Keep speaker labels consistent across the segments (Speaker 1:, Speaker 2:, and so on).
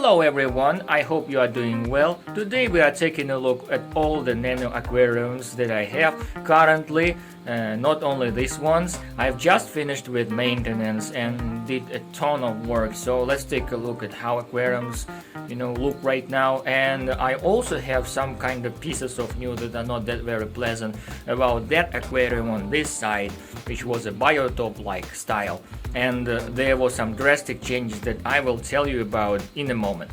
Speaker 1: Hello everyone, I hope you are doing well. Today we are taking a look at all the Nano aquariums that I have currently. Not only these ones, I've just finished with maintenance and did a ton of work. So let's take a look at how aquariums look right now. And I also have some kind of pieces of news that are not that very pleasant about that aquarium on this side, which was a biotop-like style. And there was some drastic changes that I will tell you about in a moment.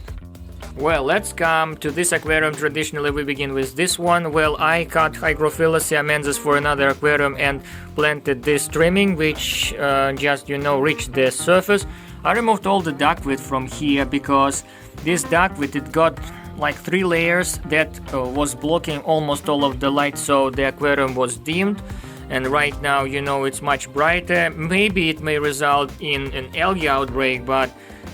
Speaker 1: Well, let's come to this aquarium. Traditionally we begin with this one. Well, I cut Hygrophila siamensis for another aquarium and planted this trimming, which just reached the surface. I removed all the ductwork from here because this ductwork, it got like 3 layers that was blocking almost all of the light, so the aquarium was dimmed. And right now, it's much brighter. Maybe it may result in an algae outbreak, but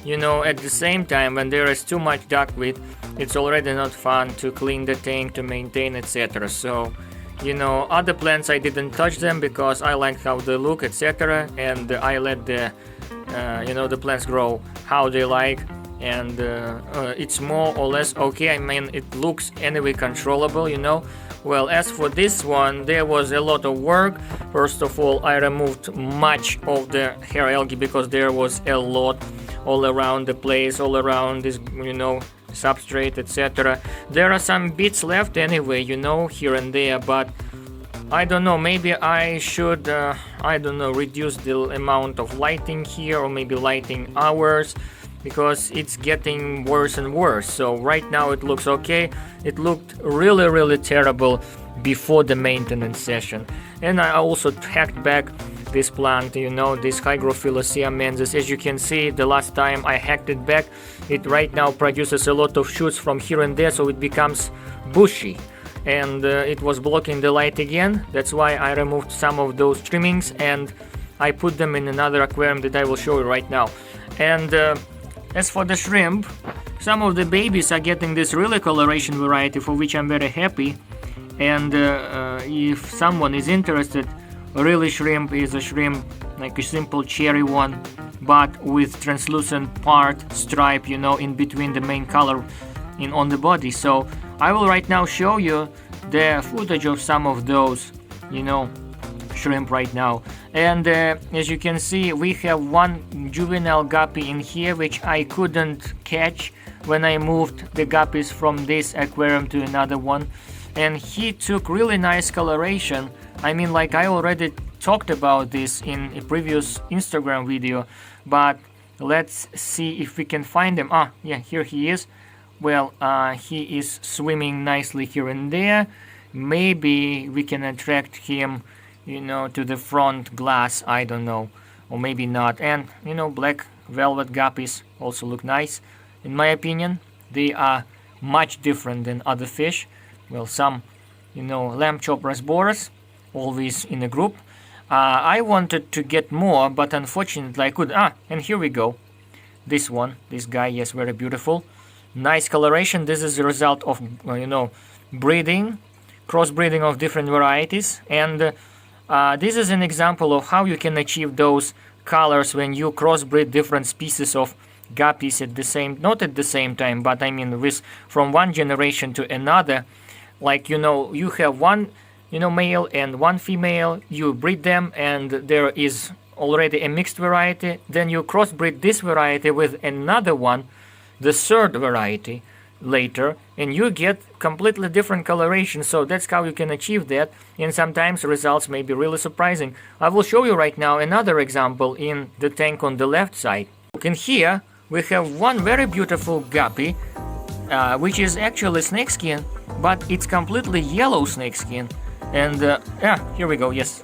Speaker 1: at the same time, when there is too much ductwork, it's already not fun to clean the tank, to maintain, etc. So, other plants, I didn't touch them because I like how they look, etc. And I let the plants grow how they like. And it's more or less okay. I mean, it looks anyway controllable, Well, as for this one, there was a lot of work. First of all, I removed much of the hair algae because there was a lot all around the place, all around this, substrate, etc. There are some bits left anyway, here and there, but I don't know, maybe I should, reduce the amount of lighting here, or maybe lighting hours, because it's getting worse and worse. So right now it looks okay. It looked really terrible before the maintenance session. And I also hacked back this plant, this Hygrophila siamensis. As you can see, the last time I hacked it back, it right now produces a lot of shoots from here and there, so it becomes bushy. And it was blocking the light again. That's why I removed some of those trimmings and I put them in another aquarium that I will show you right now. And as for the shrimp, some of the babies are getting this really coloration variety, for which I'm very happy. And if someone is interested, really shrimp is a shrimp like a simple cherry one, but with translucent part stripe, in between the main color on the body. So I will right now show you the footage of some of those, shrimp right now. And as you can see, we have one juvenile guppy in here which I couldn't catch when I moved the guppies from this aquarium to another one, and he took really nice coloration. I mean, like I already talked about this in a previous Instagram video, but let's see if we can find him. Yeah, here he is. Well, he is swimming nicely here and there. Maybe we can attract him to the front glass, I don't know, or maybe not. And black velvet guppies also look nice. In my opinion, they are much different than other fish. Well, some lamb chopper's boras, always in a group. I wanted to get more, but unfortunately I could. And here we go. This one, this guy, yes, very beautiful, nice coloration. This is the result of breeding, crossbreeding of different varieties. And this is an example of how you can achieve those colors when you crossbreed different species of guppies at the same, not at the same time, but I mean from one generation to another. Like, you have one, male and one female, you breed them and there is already a mixed variety. Then you crossbreed this variety with another one, the third variety, later, and you get completely different coloration. So that's how you can achieve that, and sometimes results may be really surprising. I will show you right now another example in the tank on the left side. And here we have one very beautiful guppy, which is actually snakeskin, but it's completely yellow snakeskin. And here we go. Yes,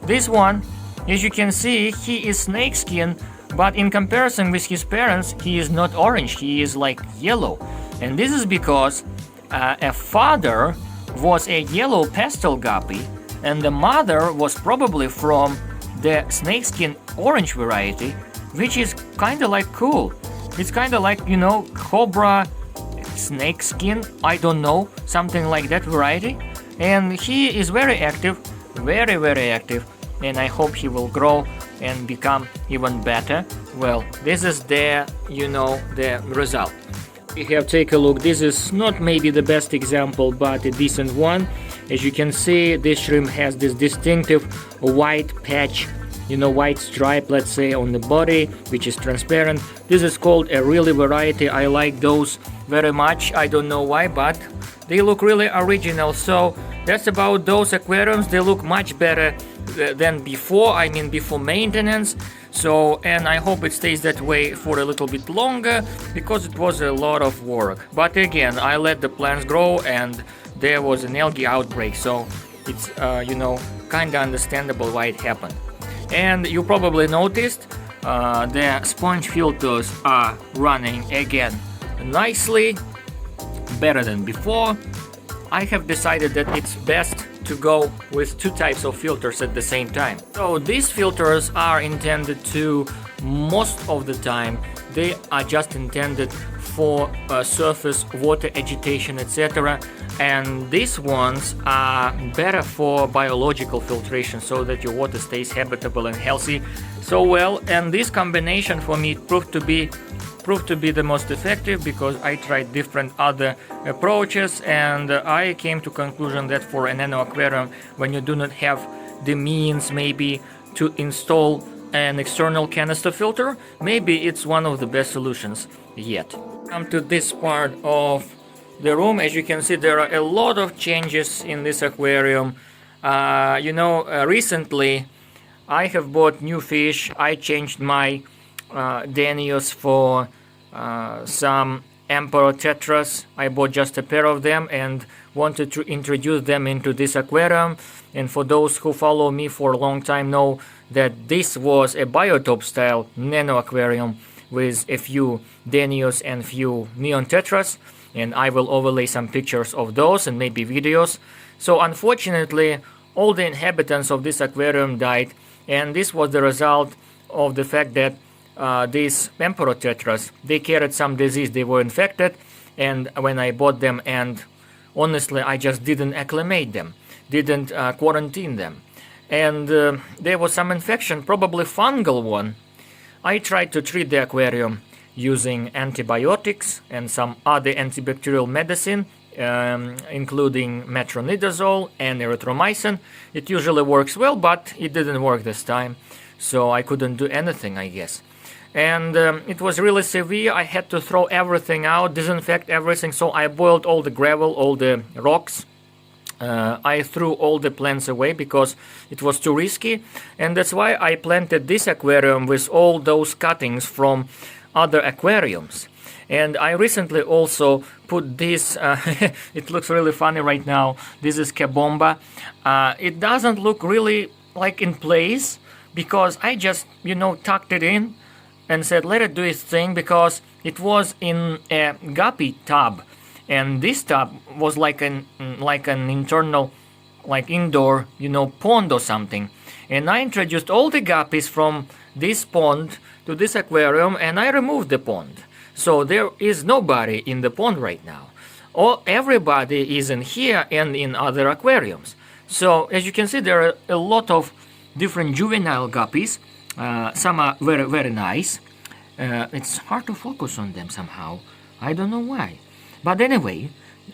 Speaker 1: this one, as you can see, he is snakeskin, but in comparison with his parents, he is not orange, he is like yellow. And this is because a father was a yellow pastel guppy, and the mother was probably from the snakeskin orange variety, which is kind of like cool. It's kind of like, cobra snakeskin, I don't know, something like that variety. And he is very active, very active, and I hope he will grow and become even better. Well, this is the, the result. We have take a look. This is not maybe the best example, but a decent one. As you can see, this shrimp has this distinctive white patch, white stripe, let's say, on the body, which is transparent. This is called a really variety. I like those very much. I don't know why, but they look really original. So that's about those aquariums. They look much better than before, I mean before maintenance. So, and I hope it stays that way for a little bit longer, because it was a lot of work. But again, I let the plants grow and there was an algae outbreak, so it's kinda understandable why it happened. And you probably noticed the sponge filters are running again nicely, better than before. I have decided that it's best to go with two types of filters at the same time. So these filters are intended to, most of the time, they are just intended for surface water agitation, etc. And these ones are better for biological filtration, so that your water stays habitable and healthy. So well, and this combination for me proved to be the most effective, because I tried different other approaches, and I came to conclusion that for a nano aquarium, when you do not have the means maybe to install an external canister filter, maybe it's one of the best solutions yet. Come to this part of the room. As you can see, there are a lot of changes in this aquarium. Recently I have bought new fish. I changed my Danios for some emperor tetras. I bought just a pair of them and wanted to introduce them into this aquarium. And for those who follow me for a long time know that this was a biotope style nano aquarium with a few Danios and few neon tetras, and I will overlay some pictures of those and maybe videos. So unfortunately, all the inhabitants of this aquarium died, and this was the result of the fact that these emperor tetras, they carried some disease, they were infected, and when I bought them, and honestly I just didn't acclimate them, didn't quarantine them, and there was some infection, probably fungal one. I tried to treat the aquarium using antibiotics and some other antibacterial medicine, including metronidazole and erythromycin. It usually works well, but it didn't work this time, so I couldn't do anything, I guess. And it was really severe. I had to throw everything out, disinfect everything, so I boiled all the gravel, all the rocks. I threw all the plants away because it was too risky, and that's why I planted this aquarium with all those cuttings from other aquariums. And I recently also put this, it looks really funny right now, this is Kabomba. It doesn't look really like in place, because I just, tucked it in and said let it do its thing, because it was in a guppy tub. And this tub was like an internal, like indoor, pond or something. And I introduced all the guppies from this pond to this aquarium, and I removed the pond. So there is nobody in the pond right now. Everybody is in here and in other aquariums. So as you can see, there are a lot of different juvenile guppies. Some are very, very nice. It's hard to focus on them somehow. I don't know why. But anyway,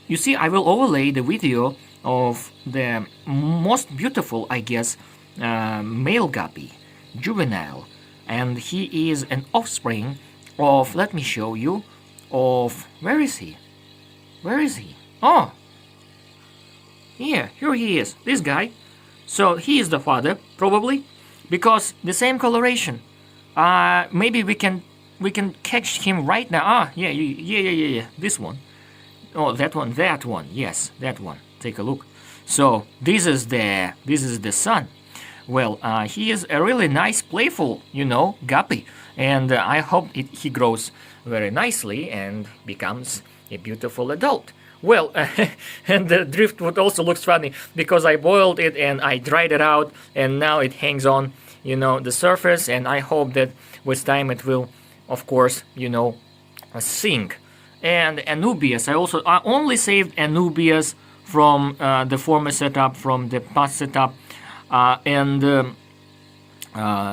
Speaker 1: you see, I will overlay the video of the most beautiful, I guess, male guppy, juvenile. And he is an offspring of, let me show you, of, where is he? Where is he? Oh! Here he is, this guy. So he is the father, probably, because the same coloration. Maybe we can catch him right now. Yeah, this one. Oh, that one, yes, that one. Take a look. So this is the son. Well, he is a really nice, playful, guppy, and I hope he grows very nicely and becomes a beautiful adult. Well, and the driftwood also looks funny, because I boiled it and I dried it out, and now it hangs on, the surface, and I hope that with time it will, of course, sink. And Anubias, I only saved Anubias from the former setup, from the past setup, and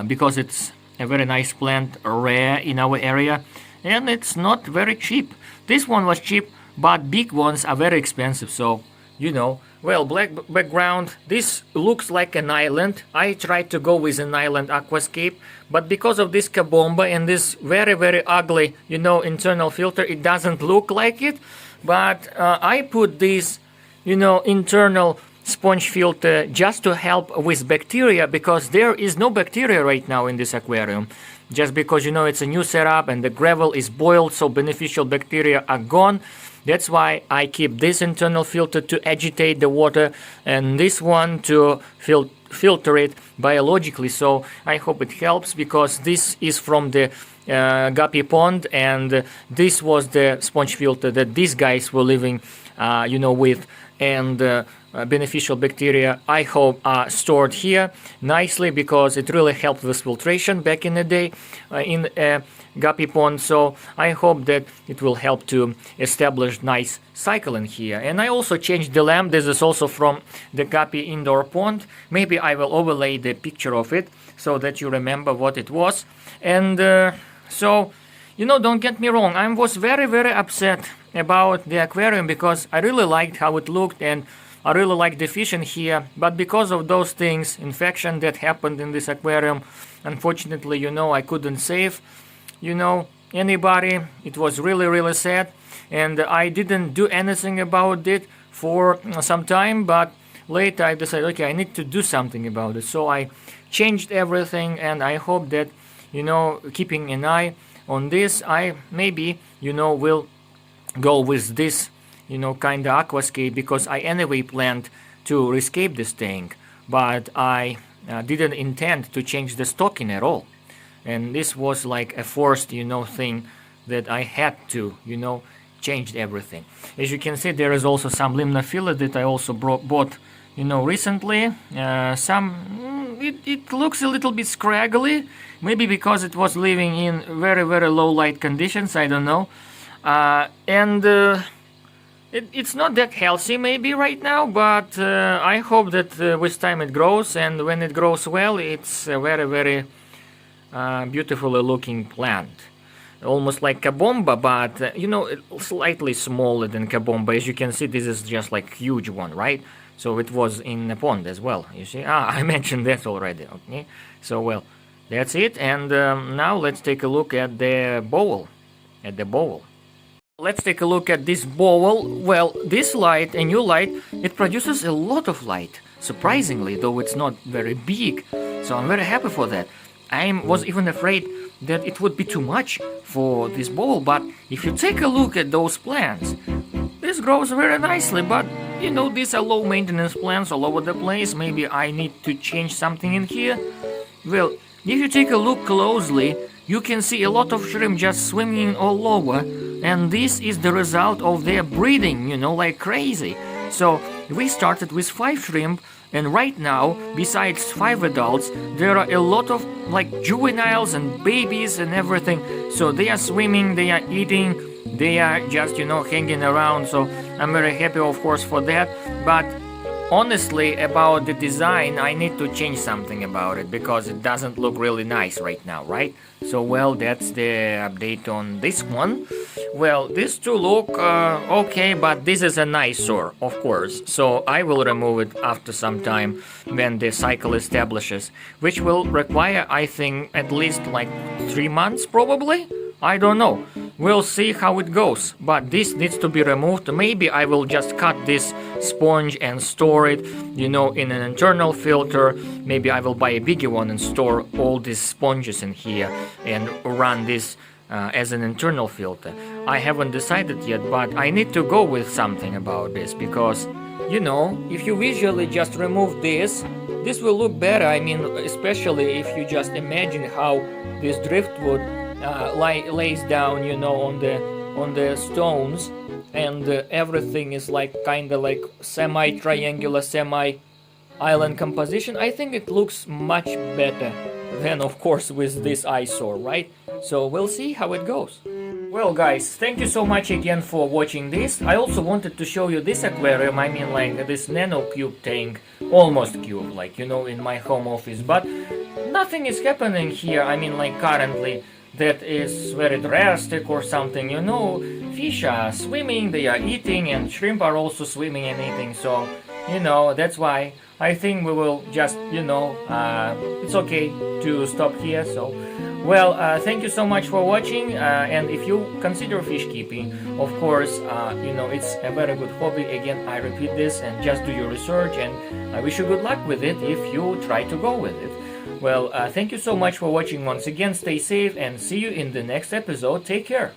Speaker 1: because it's a very nice plant, rare in our area, and it's not very cheap. This one was cheap, but big ones are very expensive, so you know. Well, black background, this looks like an island. I tried to go with an island aquascape, but because of this kabomba and this very, very ugly, you know, internal filter, it doesn't look like it. But I put this, you know, internal sponge filter just to help with bacteria, because there is no bacteria right now in this aquarium. Just because, you know, it's a new setup and the gravel is boiled, so beneficial bacteria are gone. That's why I keep this internal filter to agitate the water and this one to filter it biologically. So I hope it helps, because this is from the guppy pond, and this was the sponge filter that these guys were living, you know, with, and beneficial bacteria, I hope, are stored here nicely, because it really helped with filtration back in the day in guppy pond. So I hope that it will help to establish nice cycle in here. And I also changed the lamp. This is also from the guppy indoor pond. Maybe I will overlay the picture of it so that you remember what it was. And so, you know, don't get me wrong, I was very, very upset about the aquarium, because I really liked how it looked and I really liked the fish in here. But because of those things, infection that happened in this aquarium, unfortunately, you know, I couldn't save, you know, anybody. It was really, really sad, and I didn't do anything about it for some time, but later I decided, okay, I need to do something about it. So I changed everything, and I hope that, you know, keeping an eye on this, I maybe, you know, will go with this, you know, kind of aquascape, because I anyway planned to rescape this thing, but I didn't intend to change the stocking at all. And this was like a forced, you know, thing that I had to, you know, change everything. As you can see, there is also some limna filler that I also bought, you know, recently. It looks a little bit scraggly, maybe because it was living in very, very low light conditions, I don't know. It's not that healthy maybe right now, but I hope that with time it grows, and when it grows well, it's a very, very beautifully looking plant. Almost like kabomba, but you know, slightly smaller than kabomba. As you can see, this is just like huge one, right? So it was in a pond as well, you see. I mentioned that already, okay? So, well, that's it. And now let's take a look at the bowl. Let's take a look at this bowl. Well, this light, a new light, it produces a lot of light, surprisingly, though it's not very big. So I'm very happy for that. I was even afraid that it would be too much for this bowl, but if you take a look at those plants, this grows very nicely. But you know, these are low maintenance plants all over the place. Maybe I need to change something in here. Well, if you take a look closely, you can see a lot of shrimp just swimming all over, and this is the result of their breeding, you know, like crazy. So we started with 5 shrimp, and right now, besides 5 adults, there are a lot of like juveniles and babies and everything. So they are swimming, they are eating, they are just, you know, hanging around. So I'm very happy, of course, for that. But honestly, about the design, I need to change something about it, because it doesn't look really nice right now, right? So, well, that's the update on this one. Well, these two look okay, but this is an eyesore, of course. So I will remove it after some time when the cycle establishes, which will require, I think, at least like 3 months probably. I don't know. We'll see how it goes. But this needs to be removed. Maybe I will just cut this sponge and store it, you know, in an internal filter. Maybe I will buy a bigger one and store all these sponges in here and run this as an internal filter. I haven't decided yet, but I need to go with something about this, because, you know, if you visually just remove this will look better. I mean, especially if you just imagine how this driftwood lays down, you know, on the stones, and everything is like kind of like semi-triangular, semi-island composition. I think it looks much better than, of course, with this eyesore, right? So we'll see how it goes. Well, guys, thank you so much again for watching this. I also wanted to show you this aquarium. I mean, like this Nano cube tank, almost cube, like, you know, in my home office, but nothing is happening here. I mean, like currently, that is very drastic or something. Fish are swimming, they are eating, and shrimp are also swimming and eating. So, that's why I think we will just, it's okay to stop here. So, well, thank you so much for watching. And if you consider fish keeping, of course, it's a very good hobby. Again, I repeat this, and just do your research. And I wish you good luck with it if you try to go with it. Well, thank you so much for watching once again. Stay safe and see you in the next episode. Take care.